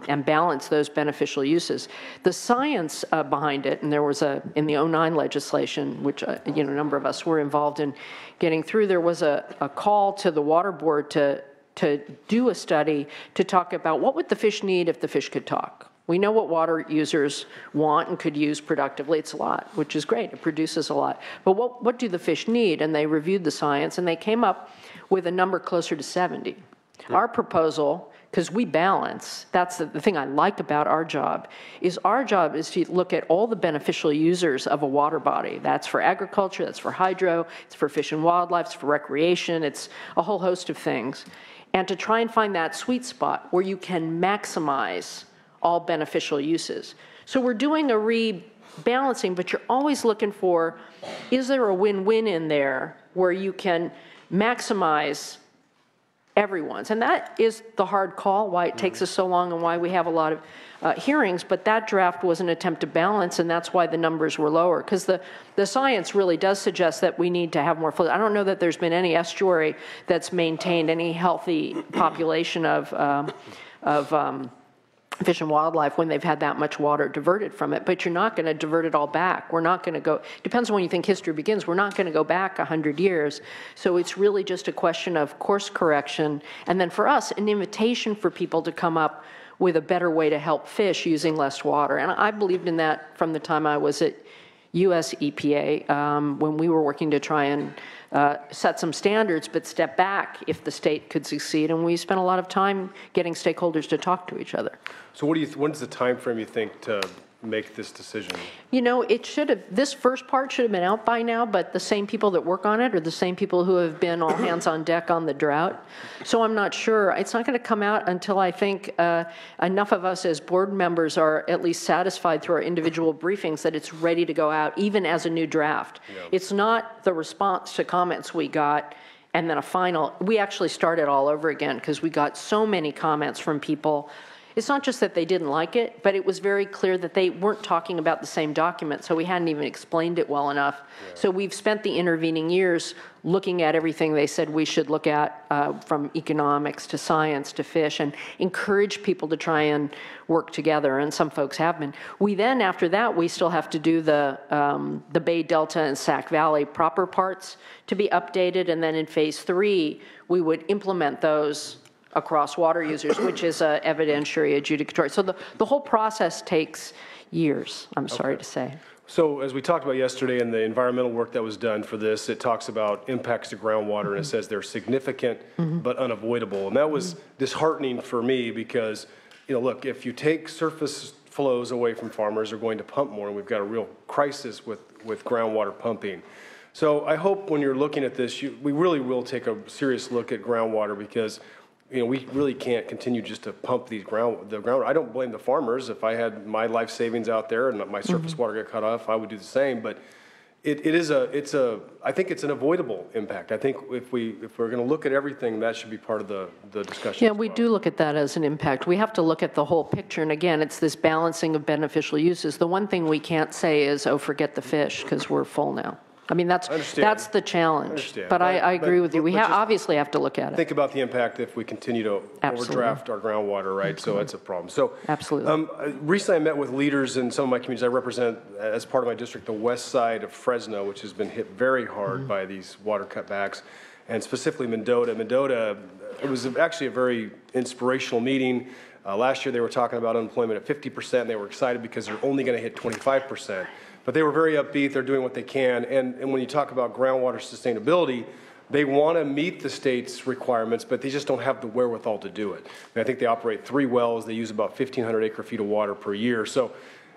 and balance those beneficial uses. The science behind it, and there was in the '09 legislation, which a number of us were involved in getting through, there was a call to the Water Board to do a study to talk about what would the fish need if the fish could talk. We know what water users want and could use productively. It's a lot, which is great. It produces a lot. But what do the fish need? And they reviewed the science, and they came up with a number closer to 70. Our proposal, because we balance, that's the thing I like about our job is to look at all the beneficial users of a water body. That's for agriculture, that's for hydro, it's for fish and wildlife, it's for recreation, it's a whole host of things. And to try and find that sweet spot where you can maximize all beneficial uses. So we're doing a rebalancing, but you're always looking for, is there a win-win in there where you can maximize everyone's? And that is the hard call, why it takes us so long and why we have a lot of hearings, but that draft was an attempt to balance, and that's why the numbers were lower, because the science really does suggest that we need to have more flows. I don't know that there's been any estuary that's maintained any healthy population of fish and wildlife when they've had that much water diverted from it, but you're not going to divert it all back. We're not going to go, depends on when you think history begins, we're not going to go back 100 years. So it's really just a question of course correction, and then for us, an invitation for people to come up with a better way to help fish using less water. And I believed in that from the time I was at US EPA, when we were working to try and set some standards, but step back if the state could succeed. And we spent a lot of time getting stakeholders to talk to each other. So when's the time frame you think to make this decision? You know, it should have, this first part should have been out by now, but the same people that work on it are the same people who have been all hands on deck on the drought. So I'm not sure. It's not going to come out until I think enough of us as board members are at least satisfied through our individual briefings that it's ready to go out, even as a new draft. Yeah. It's not the response to comments we got and then a final. We actually started all over again because we got so many comments from people. It's not just that they didn't like it, but it was very clear that they weren't talking about the same document, so we hadn't even explained it well enough. Yeah. So we've spent the intervening years looking at everything they said we should look at, from economics to science to fish, and encourage people to try and work together, and some folks have been. We then, after that, we still have to do the Bay Delta and Sac Valley proper parts to be updated, and then in phase 3, we would implement those across water users, which is evidentiary adjudicatory. So the whole process takes years, I'm sorry to say. So as we talked about yesterday in the environmental work that was done for this, it talks about impacts to groundwater, and it says they're significant but unavoidable. And that was disheartening for me because, you know, look, if you take surface flows away from farmers, they're going to pump more, and we've got a real crisis with groundwater pumping. So I hope when you're looking at this, we really will take a serious look at groundwater, because you know, we really can't continue just to pump the groundwater. I don't blame the farmers. If I had my life savings out there and my surface water got cut off, I would do the same. But I think it's an avoidable impact. I think if we're going to look at everything, that should be part of the discussion. Yeah, we do look at that as an impact. We have to look at the whole picture. And again, it's this balancing of beneficial uses. The one thing we can't say is, oh, forget the fish, because we're full now. I mean, that's the challenge. But I agree with you. We obviously have to look at it. Think about the impact if we continue to overdraft our groundwater, right? So that's a problem. So absolutely. Recently, I met with leaders in some of my communities. I represent, as part of my district, the west side of Fresno, which has been hit very hard by these water cutbacks, and specifically Mendota. Mendota, it was actually a very inspirational meeting. Last year, they were talking about unemployment at 50%. They were excited because they're only going to hit 25%. But they were very upbeat. They're doing what they can. And when you talk about groundwater sustainability, they want to meet the state's requirements, but they just don't have the wherewithal to do it. And I think they operate 3 wells. They use about 1,500 acre-feet of water per year. So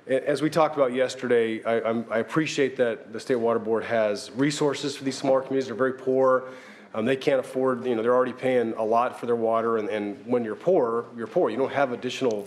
as we talked about yesterday, I appreciate that the State Water Board has resources for these smaller communities. They're very poor. They can't afford, you know, they're already paying a lot for their water. And when you're poor, you're poor. You don't have additional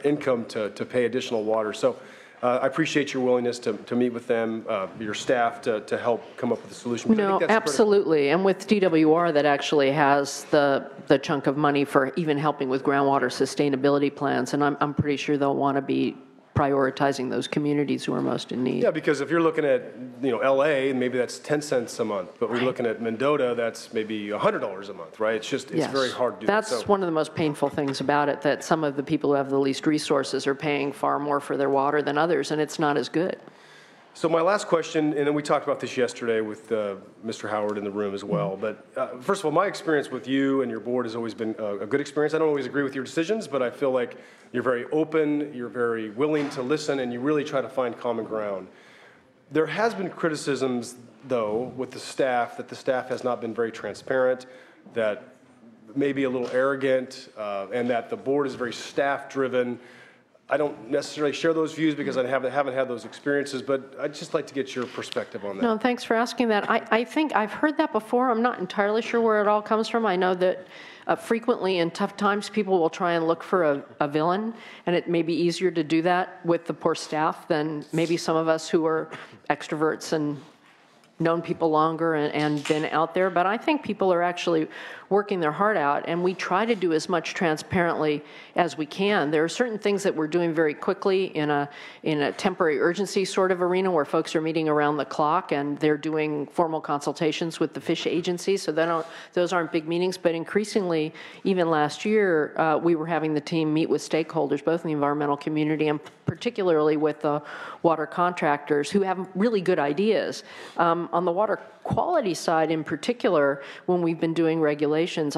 income to pay additional water. So I appreciate your willingness to meet with them, your staff, to help come up with a solution. No, absolutely. And with DWR, that actually has the chunk of money for even helping with groundwater sustainability plans. And I'm pretty sure they'll want to be prioritizing those communities who are most in need. Yeah, because if you're looking at, LA, maybe that's 10 cents a month, but we're looking at Mendota, that's maybe $100 a month, right? It's Yes. very hard to do. That's one of the most painful things about it, that some of the people who have the least resources are paying far more for their water than others, and it's not as good. So my last question, and then we talked about this yesterday with Mr. Howard in the room as well, but first of all, my experience with you and your board has always been a good experience. I don't always agree with your decisions, but I feel like you're very open, you're very willing to listen, and you really try to find common ground. There has been criticisms, though, with the staff, that the staff has not been very transparent, that maybe a little arrogant, and that the board is very staff-driven. I don't necessarily share those views because I haven't had those experiences, but I'd just like to get your perspective on that. No, thanks for asking that. I think I've heard that before. I'm not entirely sure where it all comes from. I know that frequently in tough times, people will try and look for a villain, and it may be easier to do that with the poor staff than maybe some of us who are extroverts and known people longer and been out there. But I think people are actually working their heart out, and we try to do as much transparently as we can. There are certain things that we're doing very quickly in a temporary urgency sort of arena where folks are meeting around the clock and they're doing formal consultations with the fish agency, so those aren't big meetings. But increasingly, even last year, we were having the team meet with stakeholders, both in the environmental community and particularly with the water contractors who have really good ideas. On the water quality side in particular, when we've been doing regulations,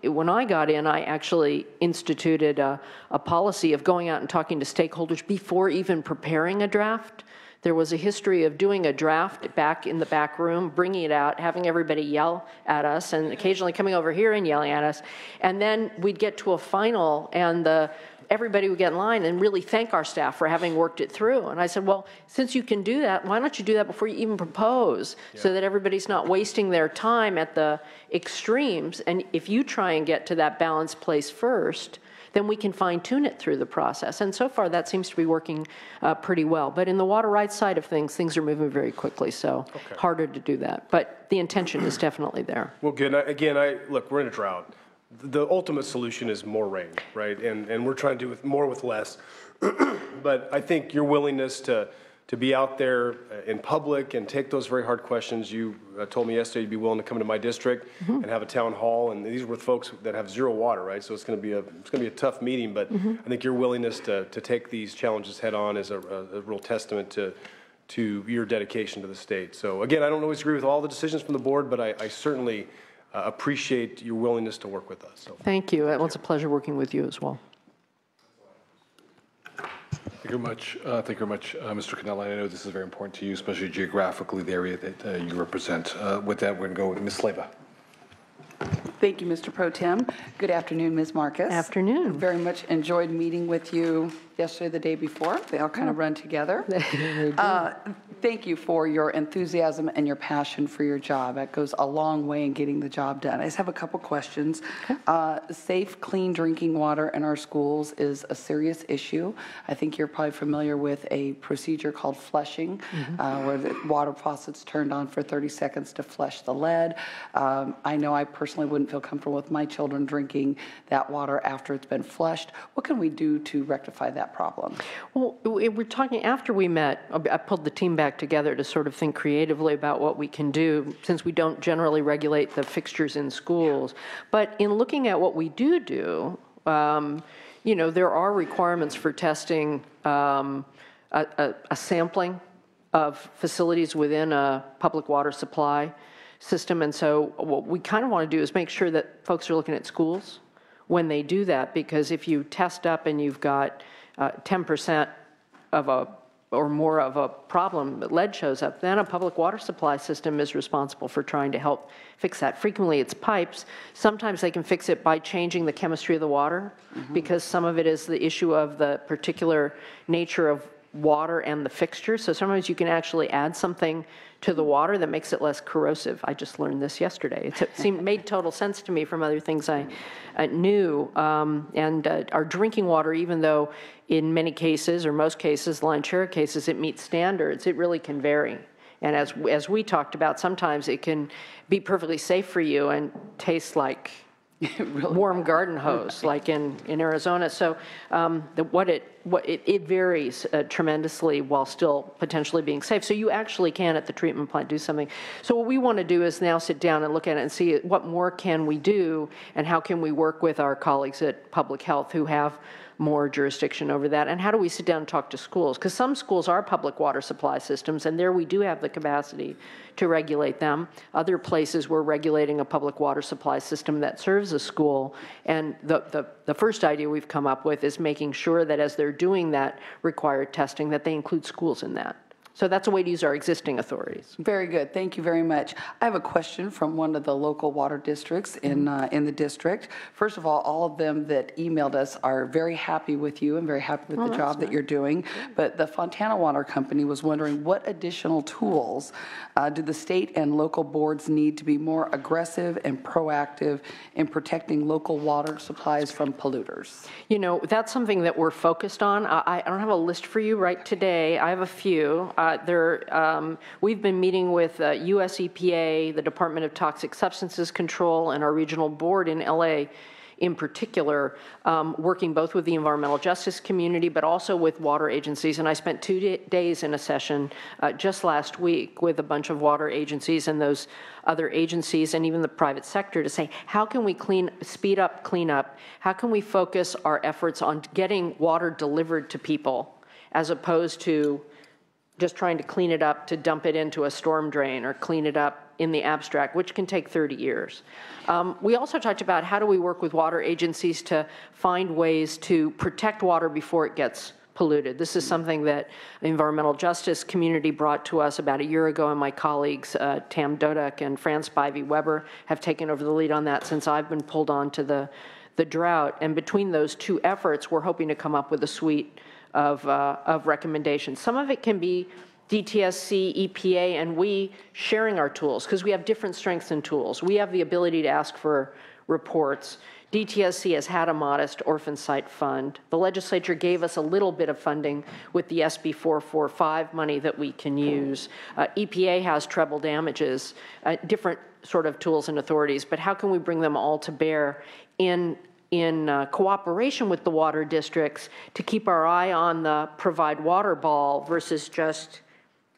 when I got in, I actually instituted a policy of going out and talking to stakeholders before even preparing a draft. There was a history of doing a draft back in the back room, bringing it out, having everybody yell at us, and occasionally coming over here and yelling at us. And then we'd get to a final, and everybody would get in line and really thank our staff for having worked it through. And I said, well, since you can do that, why don't you do that before you even propose, so that everybody's not wasting their time at the extremes. And if you try and get to that balanced place first, then we can fine-tune it through the process. And so far, that seems to be working pretty well. But in the water rights side of things are moving very quickly, so harder to do that. But the intention is definitely there. Well, good. Look, we're in a drought. The ultimate solution is more rain, right? And we're trying to do more with less. But I think your willingness to be out there in public and take those very hard questions. You told me yesterday you'd be willing to come into my district and have a town hall, and these were with folks that have zero water, right? So it's going to be a tough meeting. But I think your willingness to take these challenges head on is a real testament to your dedication to the state. So again, I don't always agree with all the decisions from the board, but I certainly appreciate your willingness to work with us. So. Thank you. Well, it's a pleasure working with you as well. Thank you very much. Thank you very much, Mr. Cannella. I know this is very important to you, especially geographically, the area that you represent. With that, we're going to go with Ms. Slava. Thank you, Mr. Pro Tem. Good afternoon, Ms. Marcus. Afternoon. Very much enjoyed meeting with you yesterday, the day before. They all kind of run together. Thank you for your enthusiasm and your passion for your job. That goes a long way in getting the job done. I just have a couple questions. Safe, clean drinking water in our schools is a serious issue. I think you're probably familiar with a procedure called flushing, where the water faucet's turned on for 30 seconds to flush the lead. I know I personally wouldn't feel comfortable with my children drinking that water after it's been flushed. What can we do to rectify that problem? Well, we're talking after we met. I pulled the team back together to sort of think creatively about what we can do, since we don't generally regulate the fixtures in schools. But in looking at what we do, there are requirements for testing a sampling of facilities within a public water supply system. And so what we kind of want to do is make sure that folks are looking at schools when they do that, because if you test up and you've got 10% or more of a problem, lead shows up, then a public water supply system is responsible for trying to help fix that. Frequently it's pipes. Sometimes they can fix it by changing the chemistry of the water, because some of it is the issue of the particular nature of water and the fixture. So sometimes you can actually add something to the water that makes it less corrosive. I just learned this yesterday. It made total sense to me from other things I knew. Our drinking water, even though in many cases, or most cases, line share cases, it meets standards, it really can vary. And as we talked about, sometimes it can be perfectly safe for you and taste like Really? warm garden hose, like in Arizona. So it varies tremendously while still potentially being safe. So you actually can at the treatment plant do something. So what we want to do is now sit down and look at it and see what more can we do and how can we work with our colleagues at Public Health who have more jurisdiction over that, and how do we sit down and talk to schools? Because some schools are public water supply systems, and there we do have the capacity to regulate them. Other places we're regulating a public water supply system that serves a school, and the first idea we've come up with is making sure that as they're doing that required testing, that they include schools in that. So that's a way to use our existing authorities. Very good. Thank you very much. I have a question from one of the local water districts in the district. First of all of them that emailed us are very happy with you and very happy with the job that you're doing. But the Fontana Water Company was wondering what additional tools do the state and local boards need to be more aggressive and proactive in protecting local water supplies from polluters? You know, that's something that we're focused on. I don't have a list for you right today. I have a few. We've been meeting with US EPA, the Department of Toxic Substances Control, and our regional board in LA in particular, working both with the environmental justice community, but also with water agencies. And I spent 2 days in a session just last week with a bunch of water agencies and those other agencies and even the private sector to say, how can we speed up cleanup? How can we focus our efforts on getting water delivered to people as opposed to just trying to clean it up to dump it into a storm drain or clean it up in the abstract, which can take 30 years. We also talked about how do we work with water agencies to find ways to protect water before it gets polluted. This is something that the environmental justice community brought to us about a year ago, and my colleagues Tam Dodak and Franz Spivey-Weber have taken over the lead on that since I've been pulled on to the drought. And between those two efforts, we're hoping to come up with a suite of recommendations. Some of it can be DTSC, EPA, and we sharing our tools, because we have different strengths and tools. We have the ability to ask for reports. DTSC has had a modest orphan site fund. The legislature gave us a little bit of funding with the SB 445 money that we can use. EPA has treble damages, different sort of tools and authorities, but how can we bring them all to bear in cooperation with the water districts to keep our eye on the provide water ball versus just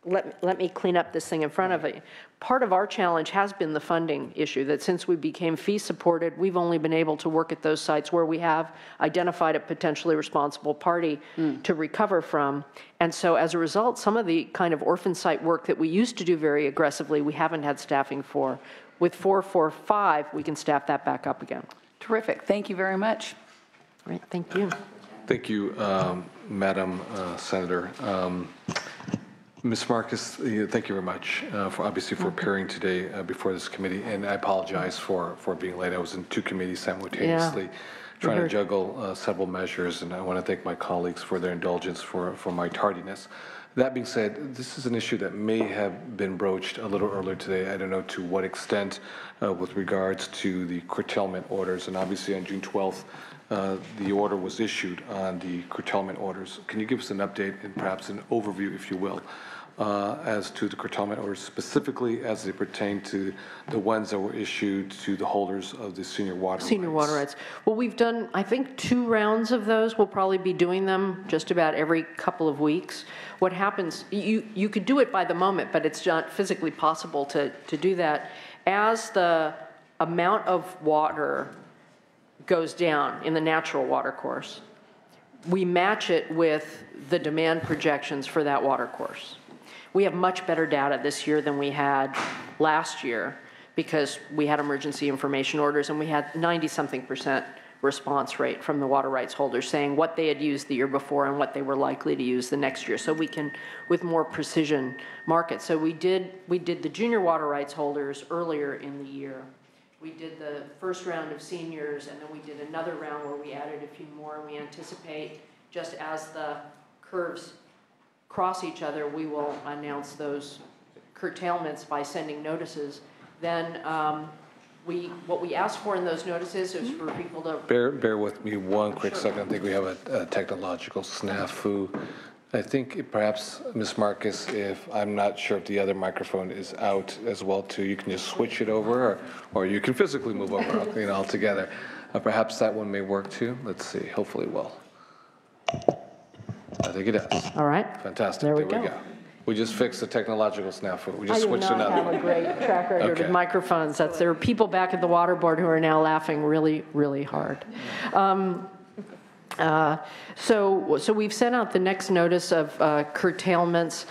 let me clean up this thing in front of it. Part of our challenge has been the funding issue, that since we became fee supported, we've only been able to work at those sites where we have identified a potentially responsible party to recover from. And so as a result, some of the kind of orphan site work that we used to do very aggressively, we haven't had staffing for. With 445, we can staff that back up again. Terrific. Thank you very much. All right, thank you. Thank you, Madam Senator. Ms. Marcus, thank you very much for appearing today before this committee, and I apologize for being late. I was in 2 committees simultaneously, trying to juggle several measures, and I want to thank my colleagues for their indulgence for my tardiness. That being said, this is an issue that may have been broached a little earlier today. I don't know to what extent with regards to the curtailment orders, and obviously on June 12th, the order was issued on the curtailment orders. Can you give us an update and perhaps an overview, if you will, as to the curtailment orders, specifically as they pertain to the ones that were issued to the holders of the senior water rights? Well, we've done, I think, 2 rounds of those. We'll probably be doing them just about every couple of weeks. What happens, you could do it by the moment, but it's not physically possible to do that. As the amount of water goes down in the natural water course, we match it with the demand projections for that water course. We have much better data this year than we had last year because we had emergency information orders and we had 90-something% response rate from the water rights holders saying what they had used the year before and what they were likely to use the next year, so we can, with more precision, market. So we did the junior water rights holders earlier in the year. We did the first round of seniors, and then we did another round where we added a few more, and we anticipate just as the curves cross each other, we will announce those curtailments by sending notices. Then what we ask for in those notices is for people to... Bear with me one quick second. I think we have a technological snafu I think perhaps, Ms. Marcus, if I'm not sure if the other microphone is out as well too, you can just switch it over, or you can physically move over, altogether. Perhaps that one may work too. Let's see. Hopefully it will. I think it does. All right. Fantastic. There we We go. We just fixed the technological snafu. We just I do switched to not another have a one. great track record Okay. with microphones. There are people back at the water board who are now laughing really, really hard. So we've sent out the next notice of curtailments.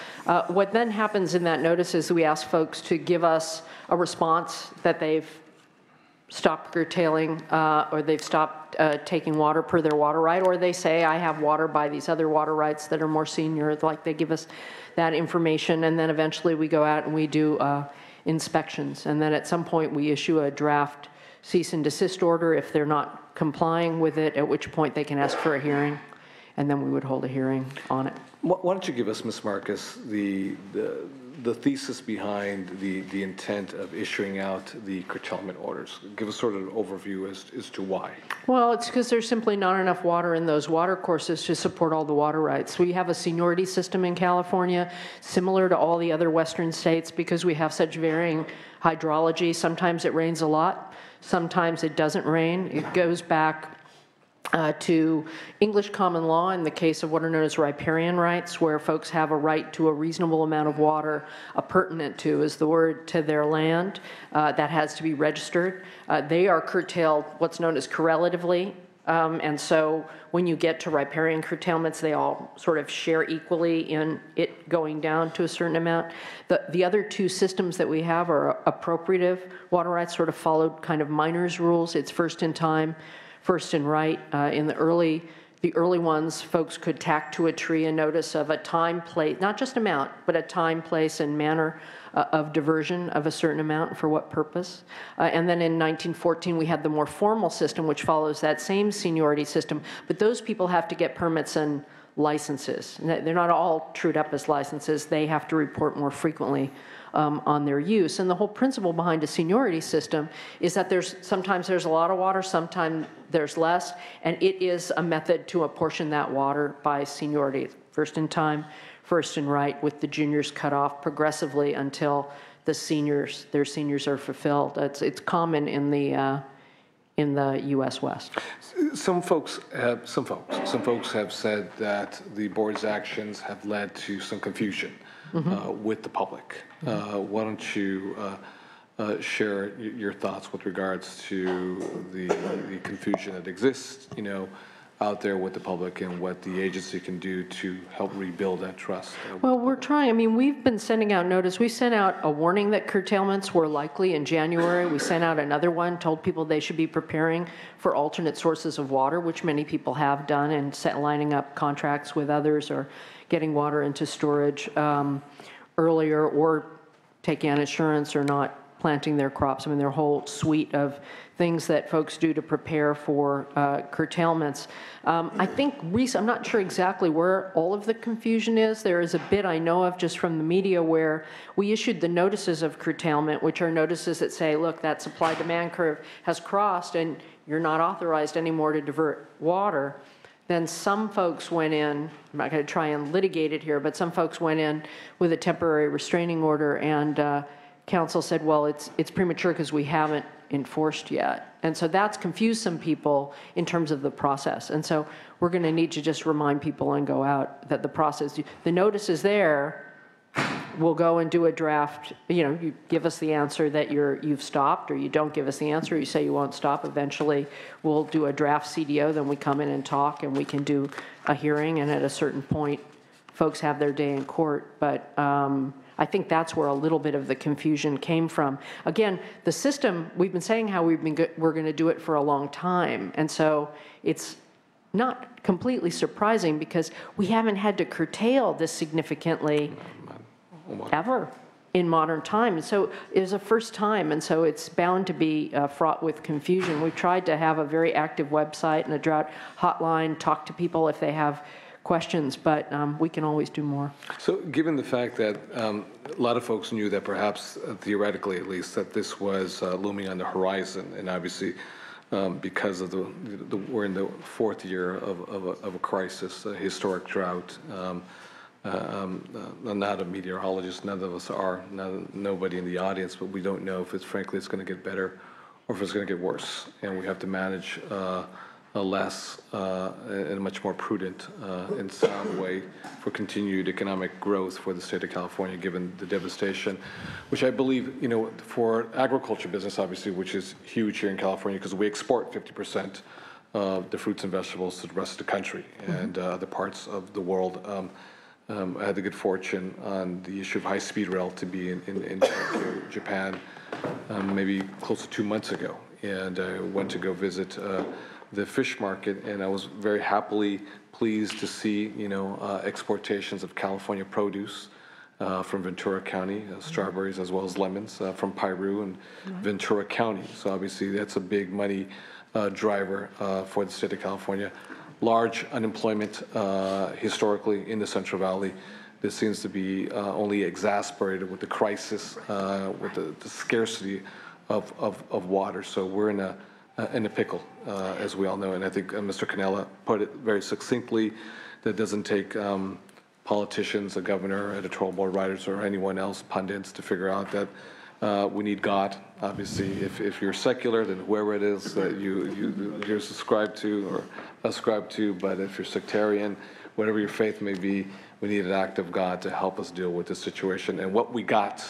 What then happens in that notice is we ask folks to give us a response that they've stopped curtailing or they've stopped taking water per their water right, or they say, I have water by these other water rights that are more senior, like they give us that information, and then eventually we go out and we do inspections, and then at some point we issue a draft cease and desist order if they're not complying with it, at which point they can ask for a hearing, and then we would hold a hearing on it. Why don't you give us, Ms. Marcus, the thesis behind the intent of issuing out the curtailment orders? Give us sort of an overview as to why. Well, it's because there's simply not enough water in those water courses to support all the water rights. We have a seniority system in California, similar to all the other western states, because we have such varying hydrology. Sometimes it rains a lot, sometimes it doesn't rain. It goes back to English common law in the case of what are known as riparian rights, where folks have a right to a reasonable amount of water. Pertinent to is the word, to their land. That has to be registered. They are curtailed what's known as correlatively. And so when you get to riparian curtailments, they all sort of share equally in it going down to a certain amount. The other two systems that we have are appropriative water rights, sort of followed kind of miners' rules. It's first in time, first in right. In the early ones, folks could tack to a tree a notice of a time, place, not just amount, but a time, place, and manner of diversion of a certain amount for what purpose. And then in 1914, we had the more formal system, which follows that same seniority system, but those people have to get permits and licenses. They're not all trued up as licenses. They have to report more frequently on their use. And the whole principle behind a seniority system is that sometimes there's a lot of water, sometimes there's less, and it is a method to apportion that water by seniority, first in time, first in right, with the juniors cut off progressively until their seniors are fulfilled. It's common in the U.S. West. Some folks have said that the board's actions have led to some confusion with the public. Why don't you share your thoughts with regards to the confusion that exists, out there with the public, and what the agency can do to help rebuild that trust? Well, we're trying. I mean, we've been sending out notice. We sent out a warning that curtailments were likely in January. We sent out another one, told people they should be preparing for alternate sources of water, which many people have done, and lining up contracts with others or getting water into storage earlier, or taking on insurance, or not planting their crops. I mean, there are a whole suite of things that folks do to prepare for curtailments. I think I'm not sure exactly where all of the confusion is. There is a bit I know of just from the media where we issued the notices of curtailment, which are notices that say, look, that supply-demand curve has crossed and you're not authorized anymore to divert water. Then some folks went in, I'm not going to try and litigate it here, but some folks went in with a temporary restraining order, and council said, well, it's premature because we haven't enforced yet. And so that's confused some people in terms of the process. And so we're going to need to just remind people and go out that the process, the notice is there. We'll go and do a draft. You give us the answer that you've stopped, or you don't give us the answer. You say you won't stop. Eventually, we'll do a draft CDO. Then we come in and talk, and we can do a hearing. And at a certain point, folks have their day in court. But I think that's where a little bit of the confusion came from. Again, the system, we've been saying how we're going to do it for a long time. And so it's not completely surprising because we haven't had to curtail this significantly ever in modern times. So it was a first time, and so it's bound to be fraught with confusion. We've tried to have a very active website and a drought hotline, talk to people if they have questions, but we can always do more. So given the fact that a lot of folks knew that perhaps, theoretically at least, that this was looming on the horizon, and obviously because of we're in the fourth year of a crisis, a historic drought. I'm not a meteorologist, none of us are, nobody in the audience, but we don't know if frankly it's going to get better or if it's going to get worse. And we have to manage less in a much more prudent and sound way for continued economic growth for the state of California, given the devastation, which I believe, for agriculture business, obviously, which is huge here in California, because we export 50% of the fruits and vegetables to the rest of the country and other parts of the world. I had the good fortune on the issue of high-speed rail to be in Tokyo, Japan, maybe close to 2 months ago, and I went to go visit the fish market, and I was very happily pleased to see, exportations of California produce from Ventura County, strawberries as well as lemons from Piru and Ventura County. So obviously that's a big money driver for the state of California. Large unemployment historically in the Central Valley. This seems to be only exacerbated with the crisis, with the scarcity of water. So we're in a pickle, as we all know. And I think Mr. Cannella put it very succinctly. That doesn't take politicians, a governor, editorial board writers, or anyone else, pundits, to figure out that we need God. Obviously, if you're secular, then whoever it is that you're subscribed to or ascribed to, but if you're sectarian, whatever your faith may be, we need an act of God to help us deal with this situation. And what we got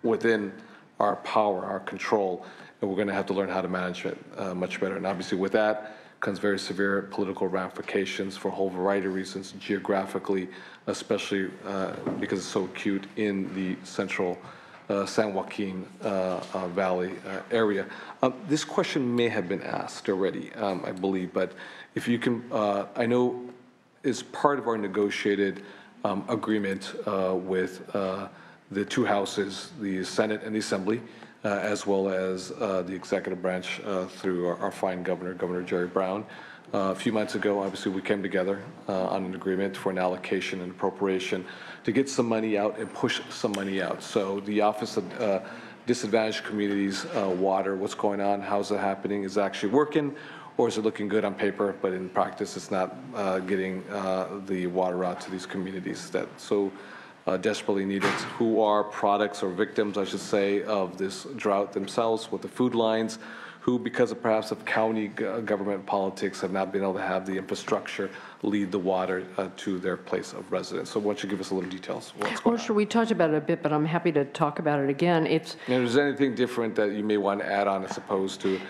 within our power, our control, and we're going to have to learn how to manage it much better. And obviously with that comes very severe political ramifications for a whole variety of reasons, geographically, especially because it's so acute in the central San Joaquin Valley area. This question may have been asked already, I believe, but if you can, I know is part of our negotiated agreement with the two houses, the Senate and the Assembly, as well as the executive branch through our fine governor, Governor Jerry Brown. A few months ago, obviously, we came together on an agreement for an allocation and appropriation to get some money out and push some money out. So the Office of Disadvantaged Communities Water, what's going on, how's it happening, is it actually working, or is it looking good on paper, but in practice it's not getting the water out to these communities that so desperately need it, who are products or victims, I should say, of this drought themselves with the food lines, who, because of perhaps of county government politics, have not been able to have the infrastructure lead the water to their place of residence. So why don't you give us a little details? Well, sure, we talked about it a bit, but I'm happy to talk about it again. And is there anything different that you may want to add on as opposed to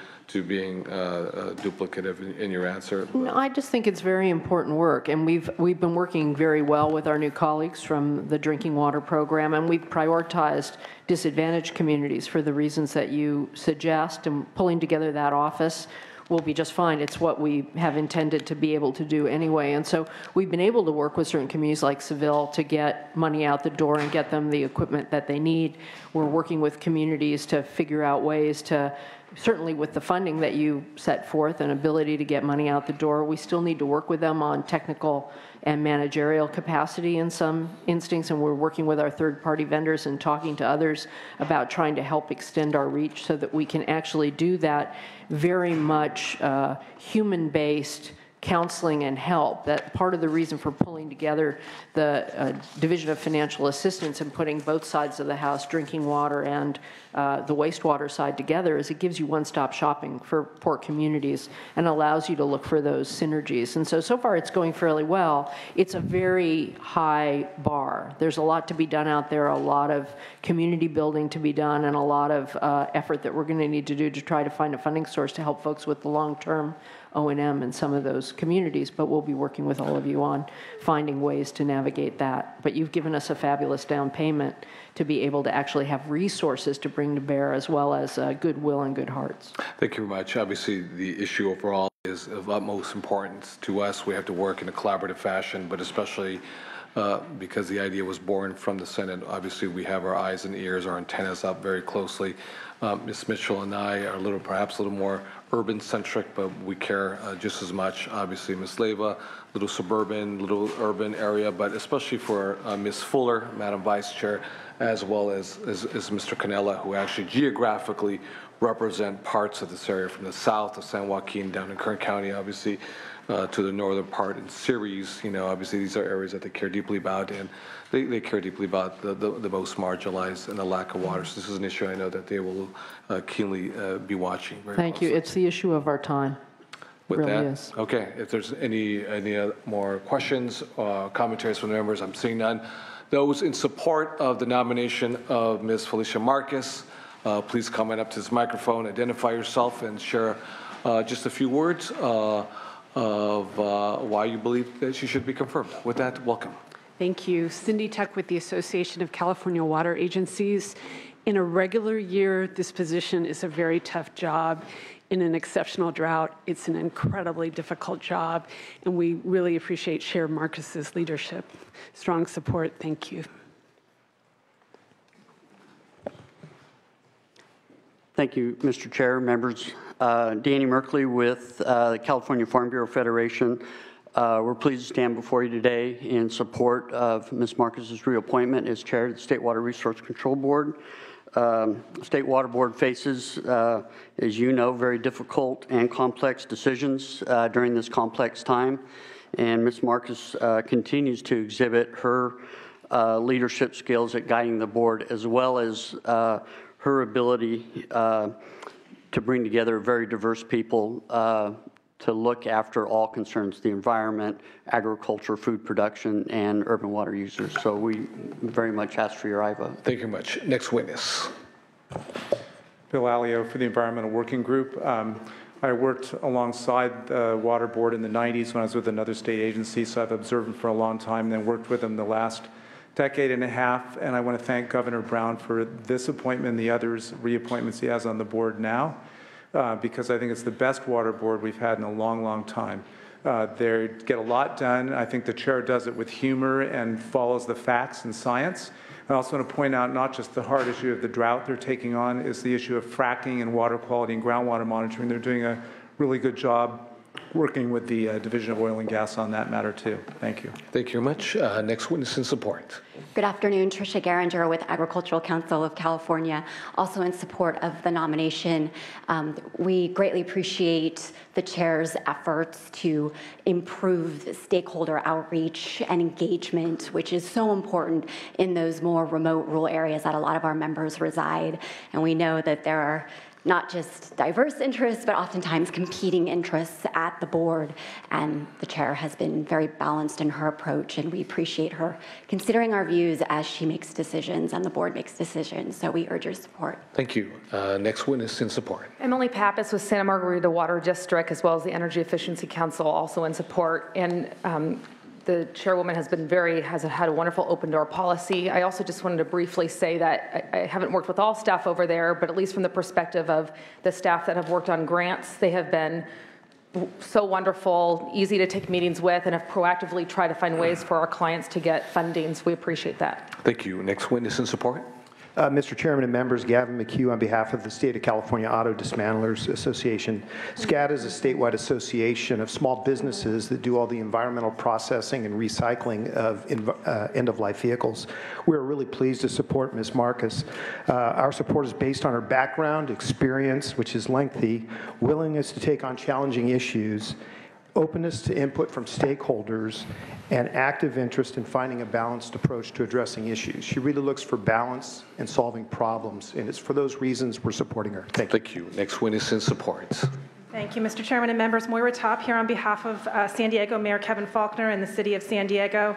being duplicative in your answer? No, I just think it's very important work, and we've been working very well with our new colleagues from the Drinking Water Program, and we've prioritized disadvantaged communities for the reasons that you suggest, and pulling together that office will be just fine. It's what we have intended to be able to do anyway. And so we've been able to work with certain communities like Seville to get money out the door and get them the equipment that they need. We're working with communities to figure out ways to, certainly with the funding that you set forth and ability to get money out the door, we still need to work with them on technical and managerial capacity in some instincts, and we're working with our third-party vendors and talking to others about trying to help extend our reach so that we can actually do that very much human-based counseling and help. That part of the reason for pulling together the Division of Financial Assistance and putting both sides of the house, drinking water and the wastewater side together, is it gives you one-stop shopping for poor communities and allows you to look for those synergies. And so far it's going fairly well. It's a very high bar. There's a lot to be done out there, a lot of community building to be done, and a lot of effort that we're going to need to do to try to find a funding source to help folks with the long-term O&M in some of those communities, but we'll be working with all of you on finding ways to navigate that. But you've given us a fabulous down payment to be able to actually have resources to bring to bear, as well as goodwill and good hearts. Thank you very much. Obviously, the issue overall is of utmost importance to us. We have to work in a collaborative fashion, but especially because the idea was born from the Senate. Obviously, we have our eyes and ears, our antennas up very closely. Ms. Mitchell and I are perhaps a little more urban-centric, but we care just as much. Obviously, Ms. Leyva, little suburban, little urban area, but especially for Ms. Fuller, Madam Vice Chair, as well as Mr. Cannella, who actually geographically represent parts of this area from the south of San Joaquin down in Kern County, obviously, to the northern part in Ceres. Obviously these are areas that they care deeply about, and they care deeply about the most marginalized and the lack of water. So this is an issue I know that they will keenly be watching. Thank you. It's the issue of our time. With really that, is. okay, if there's any more questions or commentaries from the members, I'm seeing none. Those in support of the nomination of Ms. Felicia Marcus, please come up to this microphone, identify yourself, and share just a few words of why you believe that she should be confirmed. With that, welcome. Thank you. Cindy Tuck with the Association of California Water Agencies. In a regular year, this position is a very tough job. In an exceptional drought, it's an incredibly difficult job, and we really appreciate Chair Marcus's leadership. Strong support. Thank you. Thank you, Mr. Chair, members. Danny Merkley with the California Farm Bureau Federation. We're pleased to stand before you today in support of Ms. Marcus's reappointment as chair of the State Water Resource Control Board. State Water Board faces, as you know, very difficult and complex decisions during this complex time. And Ms. Marcus continues to exhibit her leadership skills at guiding the board, as well as her ability to bring together very diverse people to look after all concerns, the environment, agriculture, food production, and urban water users. So we very much ask for your aye vote. Thank you much. Next witness. Bill Alio for the Environmental Working Group. I worked alongside the Water Board in the 90s when I was with another state agency, so I've observed them for a long time and then worked with them the last decade and a half. And I want to thank Governor Brown for this appointment and the others reappointments he has on the board now. Because I think it's the best water board we've had in a long, long time. They get a lot done. I think the chair does it with humor and follows the facts and science. I also want to point out not just the hard issue of the drought they're taking on, is the issue of fracking and water quality and groundwater monitoring. They're doing a really good job working with the Division of Oil and Gas on that matter too. Thank you. Thank you very much. Next witness in support. Good afternoon, Tricia Geringer with Agricultural Council of California, also in support of the nomination. We greatly appreciate the chair's efforts to improve stakeholder outreach and engagement, which is so important in those more remote rural areas that a lot of our members reside. And we know that there are not just diverse interests, but oftentimes competing interests at the board. And the chair has been very balanced in her approach, and we appreciate her considering our views as she makes decisions and the board makes decisions. So we urge your support. Thank you. Next witness in support. Emily Pappas with Santa Margarita Water District, as well as the Energy Efficiency Council, also in support. And the chairwoman has had a wonderful open door policy. I also just wanted to briefly say that I haven't worked with all staff over there, but at least from the perspective of the staff that have worked on grants, they have been so wonderful, easy to take meetings with, and have proactively tried to find ways for our clients to get funding. So we appreciate that. Thank you. Next witness in support. Mr. Chairman and members, Gavin McHugh on behalf of the State of California Auto Dismantlers Association. SCAD is a statewide association of small businesses that do all the environmental processing and recycling of end-of-life vehicles. We're really pleased to support Ms. Marcus. Our support is based on her background, experience, which is lengthy, willingness to take on challenging issues, openness to input from stakeholders, and active interest in finding a balanced approach to addressing issues. She really looks for balance and solving problems, and it's for those reasons we're supporting her. Thank you. Thank you. Next witness in support. Thank you, Mr. Chairman and members. Moira Top here on behalf of San Diego Mayor Kevin Faulconer and the City of San Diego.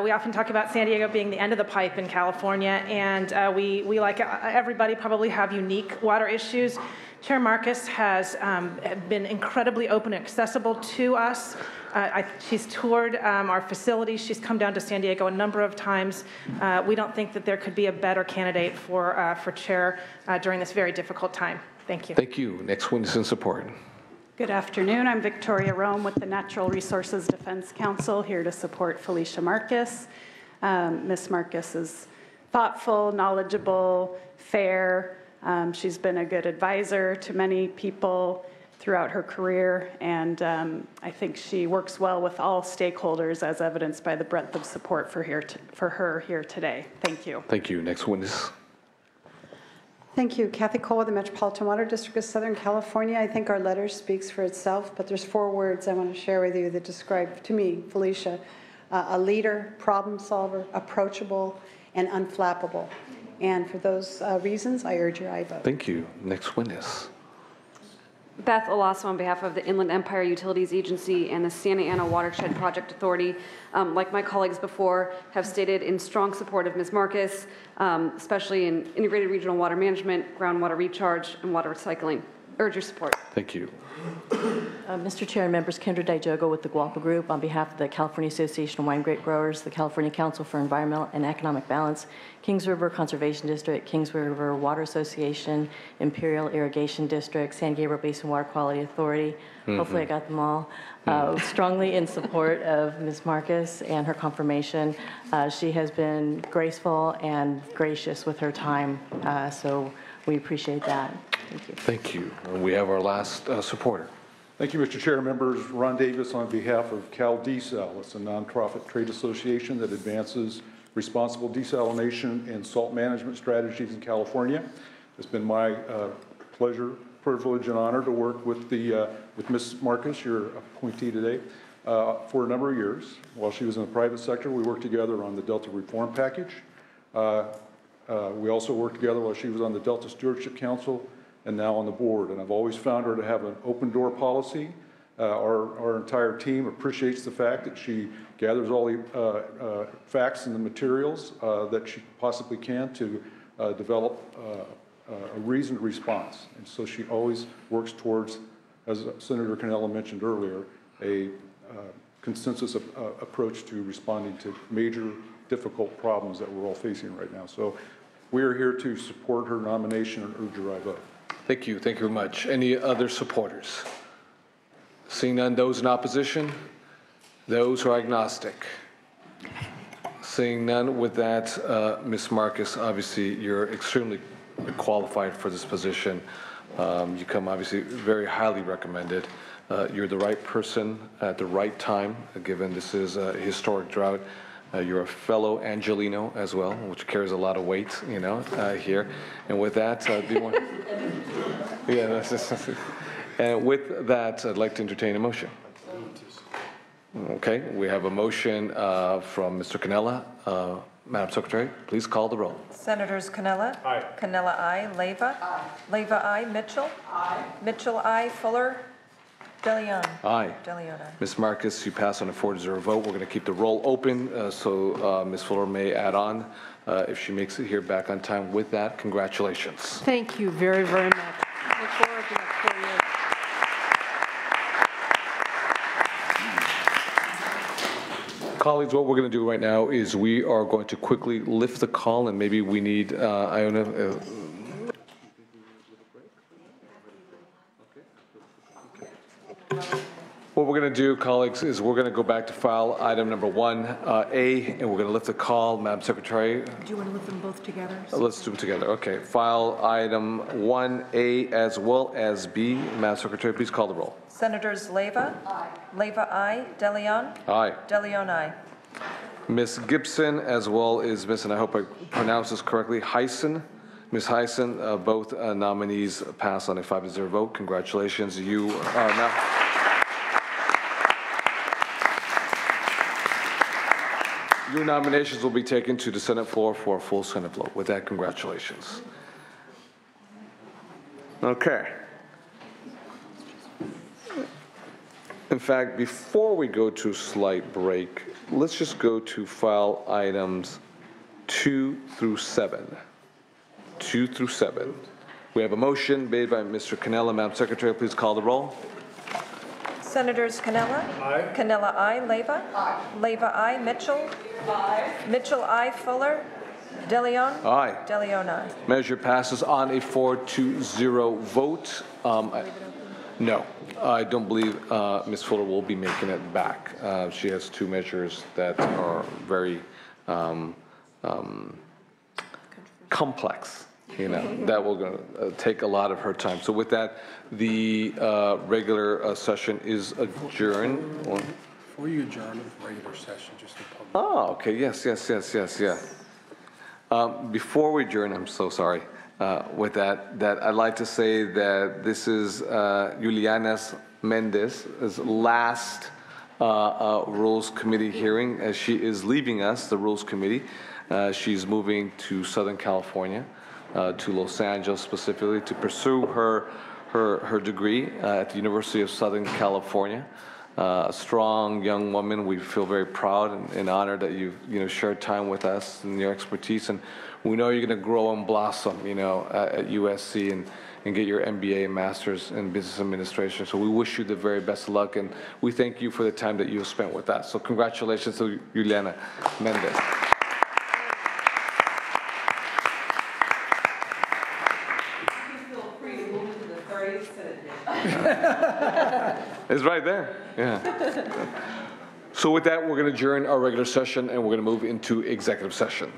We often talk about San Diego being the end of the pipe in California, and we like everybody, probably have unique water issues. Chair Marcus has been incredibly open and accessible to us. She's toured our facilities. She's come down to San Diego a number of times. We don't think that there could be a better candidate for chair during this very difficult time. Thank you. Thank you. Next witness in support. Good afternoon. I'm Victoria Rome with the Natural Resources Defense Council, here to support Felicia Marcus. Ms. Marcus is thoughtful, knowledgeable, fair. She's been a good advisor to many people throughout her career, and I think she works well with all stakeholders, as evidenced by the breadth of support for her here today. Thank you. Thank you. Next witness. Thank you. Kathy Cole with the Metropolitan Water District of Southern California. I think our letter speaks for itself, but there's 4 words I want to share with you that describe, to me, Felicia, a leader, problem solver, approachable, and unflappable. And for those reasons, I urge your aye vote. Thank you. Next witness. Beth Olaso on behalf of the Inland Empire Utilities Agency and the Santa Ana Watershed Project Authority. Like my colleagues before, have stated in strong support of Ms. Marcus, especially in integrated regional water management, groundwater recharge, and water recycling. Urge your support. Thank you. Mr. Chair and members, Kendra Dijogo with the Guapa Group on behalf of the California Association of Wine Grape Growers, the California Council for Environmental and Economic Balance, Kings River Conservation District, Kings River Water Association, Imperial Irrigation District, San Gabriel Basin Water Quality Authority. Hopefully I got them all. Strongly in support of Ms. Marcus and her confirmation. She has been graceful and gracious with her time, so we appreciate that. Thank you. Thank you. And we have our last supporter. Thank you, Mr. Chair. Members, Ron Davis on behalf of CalDesal. It's a nonprofit trade association that advances responsible desalination and salt management strategies in California. It's been my pleasure, privilege, and honor to work with Ms. Marcus, your appointee today, for a number of years. While she was in the private sector, we worked together on the Delta Reform Package. We also worked together while she was on the Delta Stewardship Council and now on the board. And I've always found her to have an open door policy. Our entire team appreciates the fact that she gathers all the facts and the materials that she possibly can to develop a reasoned response. And so she always works towards, as Senator Cannella mentioned earlier, a consensus approach to responding to major difficult problems that we're all facing right now. So we are here to support her nomination and urge your aye vote. Thank you. Thank you very much. Any other supporters? Seeing none, those in opposition? Those who are agnostic? Seeing none, with that, Ms. Marcus, obviously you're extremely qualified for this position. You come obviously very highly recommended. You're the right person at the right time, given this is a historic drought. You're a fellow Angelino as well, which carries a lot of weight, you know, here. And with that, do you want? Yeah, that's just, and with that, I'd like to entertain a motion. Okay, we have a motion from Mr. Cannella. Madam Secretary, please call the roll. Senators Cannella. Aye. Cannella, aye. Leyva. Aye. Leyva, aye. Mitchell. Aye. Mitchell, aye. Fuller. DeLeon. Aye. DeLeon, aye. Ms. Marcus, you pass on a 4-0 vote. We're going to keep the roll open so Ms. Fuller may add on if she makes it here back on time. With that, congratulations. Thank you very, very much. Look forward to that 4 years. Colleagues, what we're going to do right now is we are going to quickly lift the call, and maybe we need Iona. What we're going to do, colleagues, is we're going to go back to file item number 1A, and we're going to lift the call. Madam Secretary. Do you want to lift them both together? Let's do them together. Okay. File item 1A as well as B. Madam Secretary, please call the roll. Senators Leyva. Aye. Leyva, aye. DeLeon. Aye. DeLeon, aye. Ms. Gibson, as well as Ms., and I hope I pronounce this correctly, Hyson. Ms. Hyson, both nominees pass on a 5-0 vote. Congratulations. You are now. Your nominations will be taken to the Senate floor for a full Senate vote. With that, congratulations. Okay. In fact, before we go to slight break, let's just go to file items 2 through 7. 2 through 7. We have a motion made by Mr. Cannella. Madam Secretary, please call the roll. Senators Cannella. Aye. Cannella, aye. Leyva. Aye. Leyva, aye. Mitchell. Aye. Mitchell, aye. Fuller. DeLeon. Aye. DeLeon, aye. Measure passes on a 4-0 vote. No, I don't believe Ms. Fuller will be making it back. She has 2 measures that are very complex. You know, that will take a lot of her time. So with that, the regular session is adjourned. Before you adjourn the regular session, just a public. Oh, okay. Yes. Before we adjourn, I'm so sorry. with that I'd like to say that this is Juliana Mendez's last Rules Committee hearing, as she is leaving us, the Rules Committee. She's moving to Southern California, to Los Angeles specifically, to pursue her degree at the University of Southern California. A strong young woman. We feel very proud and honored that you've shared time with us and your expertise, and we know you're going to grow and blossom, at USC and get your MBA and Master's in Business Administration. So we wish you the very best of luck, and we thank you for the time that you have spent with us. So congratulations to Juliana Mendez. It's right there. Yeah. So with that, we're going to adjourn our regular session and we're going to move into executive session.